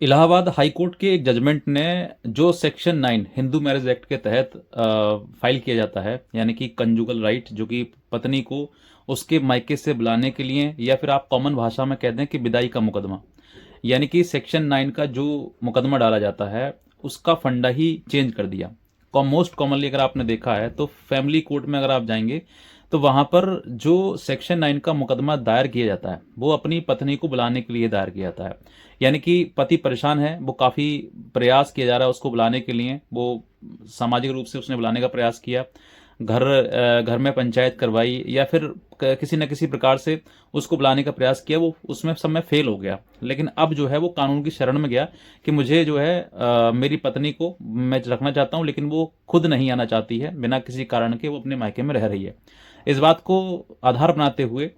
Allahabad high court के एक judgement ने जो सेक्शन 9 हिंदू मैरिज एक्ट के तहत फाइल किया जाता है, यानी कि कंजुगल राइट, जो कि पत्नी को उसके मायके से बुलाने के लिए, या फिर आप कॉमन भाषा में कहते हैं कि विदाई का मुकदमा, यानी कि सेक्शन 9 का जो मुकदमा डाला जाता है उसका फंडा ही चेंज कर दिया। मोस्ट कॉमनली अगर आपने देखा है तो फैमिली कोर्ट में अगर आप जाएंगे तो वहां पर जो सेक्शन 9 का मुकदमा दायर किया जाता है वो अपनी पत्नी को बुलाने के लिए दायर किया जाता है। यानी कि पति परेशान है, वो काफ़ी प्रयास किया जा रहा है उसको बुलाने के लिए, वो सामाजिक रूप से उसने बुलाने का प्रयास किया, घर में पंचायत करवाई, या फिर किसी न किसी प्रकार से उसको बुलाने का प्रयास किया, वो उसमें सब में फेल हो गया। लेकिन अब जो है वो कानून की शरण में गया कि मुझे जो है मेरी पत्नी को मैं रखना चाहता हूँ, लेकिन वो खुद नहीं आना चाहती है, बिना किसी कारण के वो अपने मायके में रह रही है। इस बात को आधार बनाते हुए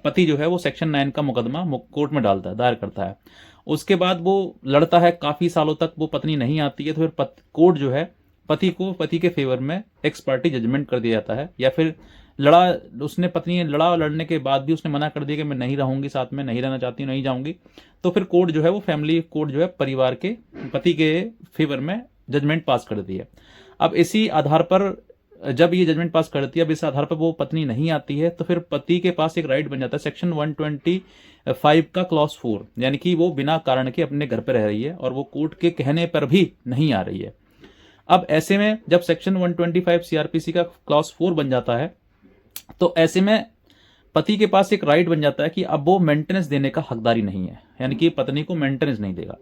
पति जो है वो सेक्शन 9 का मुकदमा कोर्ट में डालता है, दायर करता है। उसके बाद वो लड़ता है, काफ़ी सालों तक वो पत्नी नहीं आती है, तो फिर कोर्ट जो है पति को पति के फेवर में एक्स पार्टी जजमेंट कर दिया जाता है। या फिर लड़ा, उसने पत्नी ने लड़ा, लड़ने के बाद भी उसने मना कर दिया कि मैं नहीं रहूंगी, साथ में नहीं रहना चाहती हूँ, नहीं जाऊंगी, तो फिर कोर्ट जो है वो फैमिली कोर्ट जो है परिवार के पति के फेवर में जजमेंट पास कर दी है। अब इसी आधार पर जब ये जजमेंट पास करती है, अब इस आधार पर वो पत्नी नहीं आती है, तो फिर पति के पास एक राइट बन जाता है सेक्शन 125 का क्लॉज 4, यानी कि वो बिना कारण के अपने घर पर रह रही है और वो कोर्ट के कहने पर भी नहीं आ रही है। अब ऐसे में जब सेक्शन 125 सीआरपीसी का क्लॉज 4 बन जाता है, तो ऐसे में पति के पास एक राइट बन जाता है कि अब वो मेंटेनेंस देने का हकदारी नहीं है, यानी कि पत्नी को मेंटेनेंस नहीं देगा।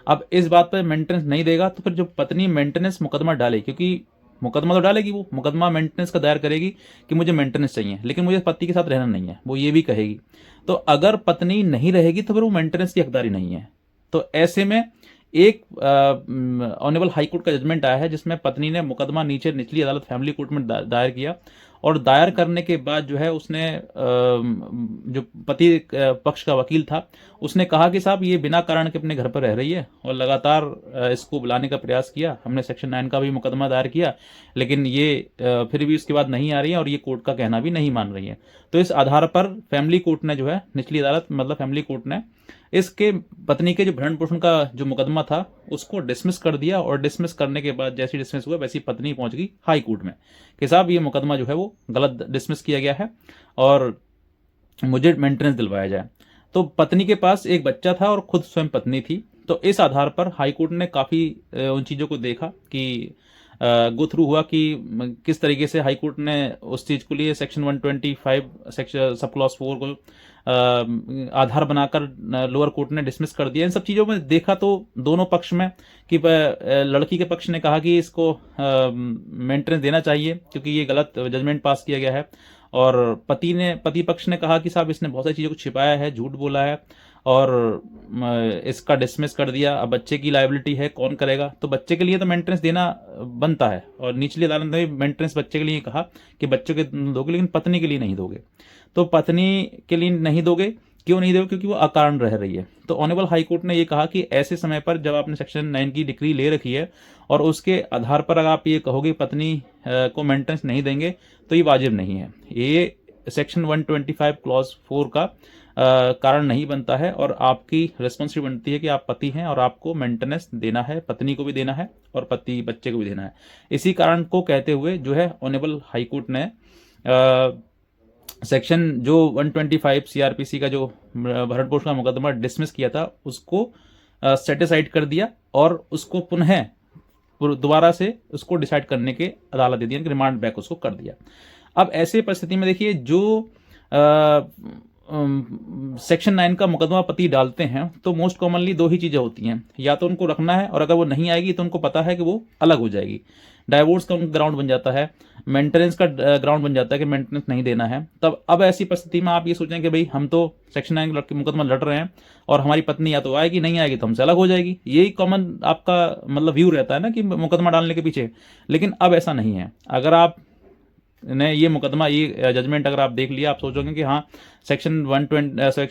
अब इस बात पर मेंटेनेंस नहीं देगा तो फिर जो पत्नी मेंटेनेंस मुकदमा डाले, क्योंकि मुकदमा तो डालेगी, वो मुकदमा मेंटेनेंस का दायर करेगी कि मुझे मेंटेनेंस चाहिए, लेकिन मुझे पति के साथ रहना नहीं है, वो ये भी कहेगी। तो अगर पत्नी नहीं रहेगी तो फिर वो मेंटेनेंस की हकदारी नहीं है। तो ऐसे में एक ऑनरेबल हाई कोर्ट का जजमेंट आया है जिसमें पत्नी ने मुकदमा नीचे निचली अदालत फैमिली कोर्ट में दायर किया, और दायर करने के बाद जो है उसने जो पति पक्ष का वकील था उसने कहा कि साहब ये बिना कारण के अपने घर पर रह रही है और लगातार इसको बुलाने का प्रयास किया, हमने सेक्शन 9 का भी मुकदमा दायर किया, लेकिन ये फिर भी उसके बाद नहीं आ रही है और ये कोर्ट का कहना भी नहीं मान रही है। तो इस आधार पर फैमिली कोर्ट ने जो है, निचली अदालत मतलब फैमिली कोर्ट ने इसके पत्नी के जो भरण पोषण का जो मुकदमा था उसको डिसमिस कर दिया, और डिसमिस करने के बाद जैसे डिसमिस हुआ वैसी पत्नी पहुंच गई हाई कोर्ट में कि साहब ये मुकदमा जो है वो गलत डिसमिस किया गया है और मुझे मेंटेनेंस दिलवाया जाए। तो पत्नी के पास एक बच्चा था और खुद स्वयं पत्नी थी। तो इस आधार पर हाई कोर्ट ने काफ़ी उन चीज़ों को देखा कि गो थ्रू हुआ कि किस तरीके से हाई कोर्ट ने उस चीज़ को लिए सेक्शन 125 सेक्शन सब क्लॉज 4 को आधार बनाकर लोअर कोर्ट ने डिसमिस कर दिया। इन सब चीज़ों में देखा तो दोनों पक्ष में कि लड़की के पक्ष ने कहा कि इसको मेंटेनेंस देना चाहिए क्योंकि ये गलत जजमेंट पास किया गया है, और पति पक्ष ने कहा कि साहब इसने बहुत सारी चीज़ों को छिपाया है, झूठ बोला है और इसका डिसमिस कर दिया। अब बच्चे की लायबिलिटी है, कौन करेगा, तो बच्चे के लिए तो मेंटेनेंस देना बनता है, और निचली अदालत ने मेंटेनेंस बच्चे के लिए कहा कि बच्चे के दोगे लेकिन पत्नी के लिए नहीं दोगे। तो पत्नी के लिए नहीं दोगे, क्यों नहीं दोगे? क्योंकि वो अकारण रह रही है। तो ऑनरेबल हाई कोर्ट ने ये कहा कि ऐसे समय पर जब आपने सेक्शन 9 की डिग्री ले रखी है और उसके आधार पर अगर आप ये कहोगे पत्नी को मेंटेनेंस नहीं देंगे तो ये वाजिब नहीं है, ये सेक्शन 125 क्लॉज 4 का कारण नहीं बनता है, और आपकी रिस्पॉन्सिबिलिटी बनती है कि आप पति हैं और आपको मेंटेनेंस देना है, पत्नी को भी देना है और पति बच्चे को भी देना है। इसी कारण को कहते हुए जो है ऑनरेबल हाई कोर्ट ने सेक्शन जो 125 सीआरपीसी का जो भरण पोषण का मुकदमा डिसमिस किया था उसको सेटिसाइड कर दिया, और उसको पुनः दोबारा से उसको डिसाइड करने के अदालत दे दिया, रिमांड बैक उसको कर दिया। अब ऐसे परिस्थिति में देखिए जो सेक्शन 9 का मुकदमा पति डालते हैं तो मोस्ट कॉमनली दो ही चीज़ें होती हैं, या तो उनको रखना है और अगर वो नहीं आएगी तो उनको पता है कि वो अलग हो जाएगी, डाइवोर्स का उनका ग्राउंड बन जाता है, मेंटेनेंस का ग्राउंड बन जाता है कि मेंटेनेंस नहीं देना है। तब अब ऐसी परिस्थिति में आप ये सोचें कि भाई हम तो सेक्शन 9 का मुकदमा लड़ रहे हैं और हमारी पत्नी या तो आएगी, नहीं आएगी तो हमसे अलग हो जाएगी, यही कॉमन आपका मतलब व्यू रहता है ना कि मुकदमा डालने के पीछे। लेकिन अब ऐसा नहीं है। अगर आप ने ये मुकदमा, ये जजमेंट अगर आप देख लिया, आप सोचोगे कि हाँ सेक्शन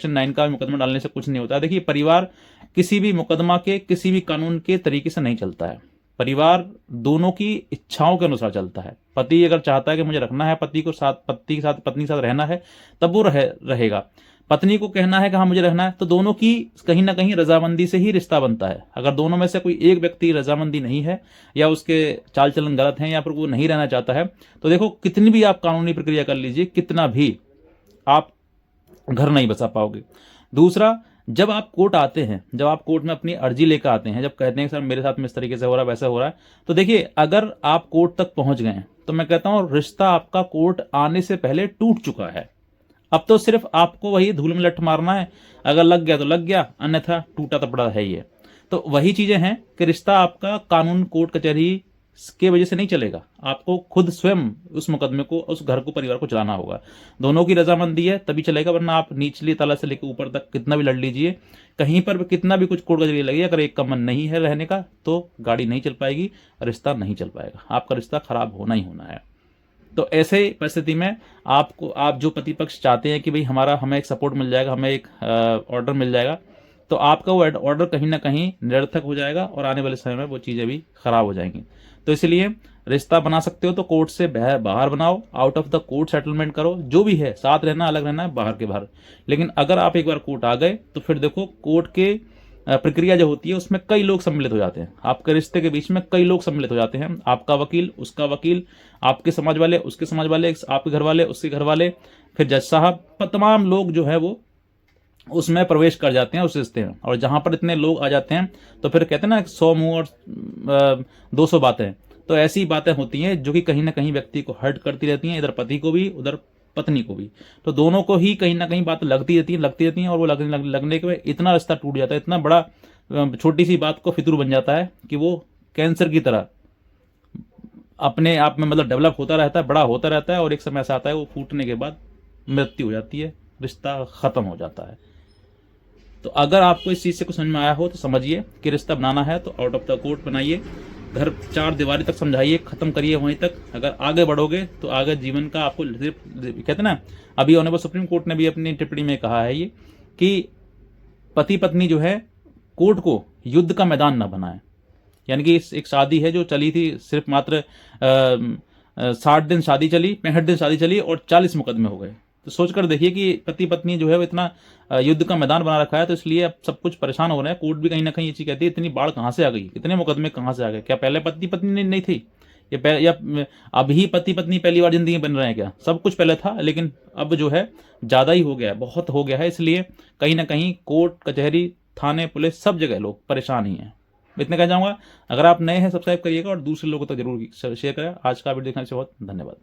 9 का मुकदमा डालने से कुछ नहीं होता है। देखिए परिवार किसी भी मुकदमा के, किसी भी कानून के तरीके से नहीं चलता है। परिवार दोनों की इच्छाओं के अनुसार चलता है। पति अगर चाहता है कि मुझे रखना है पति के साथ, पत्नी के साथ रहना है, तब वो रहेगा। पत्नी को कहना है कि हाँ मुझे रहना है, तो दोनों की कहीं ना कहीं रजामंदी से ही रिश्ता बनता है। अगर दोनों में से कोई एक व्यक्ति रजामंदी नहीं है, या उसके चाल चलन गलत है, या फिर वो नहीं रहना चाहता है, तो देखो कितनी भी आप कानूनी प्रक्रिया कर लीजिए, कितना भी आप घर नहीं बसा पाओगे। दूसरा, जब आप कोर्ट आते हैं, जब आप कोर्ट में अपनी अर्जी लेकर आते हैं, जब कहते हैं सर मेरे साथ में इस तरीके से हो रहा है, वैसा हो रहा है, तो देखिए अगर आप कोर्ट तक पहुंच गए हैं तो मैं कहता हूं रिश्ता आपका कोर्ट आने से पहले टूट चुका है। अब तो सिर्फ आपको वही धूल में लठ मारना है, अगर लग गया तो लग गया, अन्यथा टूटा तो पड़ा है ही है। तो वही चीजें हैं कि रिश्ता आपका कानून कोर्ट कचहरी के वजह से नहीं चलेगा, आपको खुद स्वयं उस मुकदमे को, उस घर को, परिवार को चलाना होगा। दोनों की रजामंदी है तभी चलेगा, वरना आप निचली तला से लेकर ऊपर तक कितना भी लड़ लीजिए, कहीं पर भी कितना भी कुछ कोर्ट कचहरी लगे, अगर एक का मन नहीं है रहने का तो गाड़ी नहीं चल पाएगी, रिश्ता नहीं चल पाएगा, आपका रिश्ता खराब होना ही होना है। तो ऐसे परिस्थिति में आपको, आप जो पति पक्ष चाहते हैं कि भाई हमें एक सपोर्ट मिल जाएगा, हमें एक ऑर्डर मिल जाएगा, तो आपका वो ऑर्डर कहीं ना कहीं निरर्थक हो जाएगा और आने वाले समय में वो चीज़ें भी खराब हो जाएंगी। तो इसलिए रिश्ता बना सकते हो तो कोर्ट से बाहर बनाओ, out of the court settlement करो, जो भी है, साथ रहना अलग रहना है, बाहर के बाहर। लेकिन अगर आप एक बार कोर्ट आ गए तो फिर देखो कोर्ट के प्रक्रिया जो होती है उसमें कई लोग सम्मिलित हो जाते हैं, आपके रिश्ते के बीच में कई लोग सम्मिलित हो जाते हैं, आपका वकील, उसका वकील, आपके समाज वाले, उसके समाज वाले, आपके घर वाले, उसके घर वाले, फिर जज साहब, तमाम लोग जो है वो उसमें प्रवेश कर जाते हैं उस रिश्ते में। और जहां पर इतने लोग आ जाते हैं तो फिर कहते हैं ना 100 मुंह और 200 बातें, तो ऐसी बातें होती हैं जो कि कहीं ना कहीं व्यक्ति को हर्ट करती रहती हैं, इधर पति को भी उधर पत्नी को भी, तो दोनों को ही कहीं ना कहीं बात लगती रहती हैं और वो लगने के बाद इतना रिश्ता टूट जाता है, इतना बड़ा, छोटी सी बात को फितूर बन जाता है कि वो कैंसर की तरह अपने आप में मतलब डेवलप होता रहता है, बड़ा होता रहता है, और एक समय ऐसा आता है वो फूटने के बाद मृत्यु हो जाती है, रिश्ता खत्म हो जाता है। तो अगर आपको इस चीज़ से कुछ समझ में आया हो तो समझिए कि रिश्ता बनाना है तो आउट ऑफ द कोर्ट बनाइए, घर 4 दीवारी तक समझाइए, खत्म करिए वहीं तक। अगर आगे बढ़ोगे तो आगे जीवन का आपको कहते हैं ना, अभी ऑनरेबल सुप्रीम कोर्ट ने भी अपनी टिप्पणी में कहा है ये कि पति पत्नी जो है कोर्ट को युद्ध का मैदान ना बनाए। यानी कि एक शादी है जो चली थी सिर्फ मात्र 60 दिन शादी चली, 65 दिन शादी चली और 40 मुकदमे हो गए। तो सोचकर देखिए कि पति पत्नी जो है वो इतना युद्ध का मैदान बना रखा है, तो इसलिए अब सब कुछ परेशान हो रहे हैं। कोर्ट भी कहीं ना कहीं ये चीज कहती है इतनी बाढ़ कहाँ से आ गई, इतने मुकदमे कहाँ से आ गए, क्या पहले पति पत्नी नहीं थी, या अभी पति पत्नी पहली बार जिंदगी बन रहे हैं क्या? सब कुछ पहले था, लेकिन अब जो है ज्यादा ही हो गया है, बहुत हो गया है, इसलिए कहीं ना कहीं कोर्ट कचहरी थाने पुलिस सब जगह लोग परेशान ही हैं। इतने कह जाऊंगा। अगर आप नए हैं सब्सक्राइब करिएगा और दूसरे लोगों तक जरूर शेयर करें। आज का वीडियो देखने से बहुत धन्यवाद।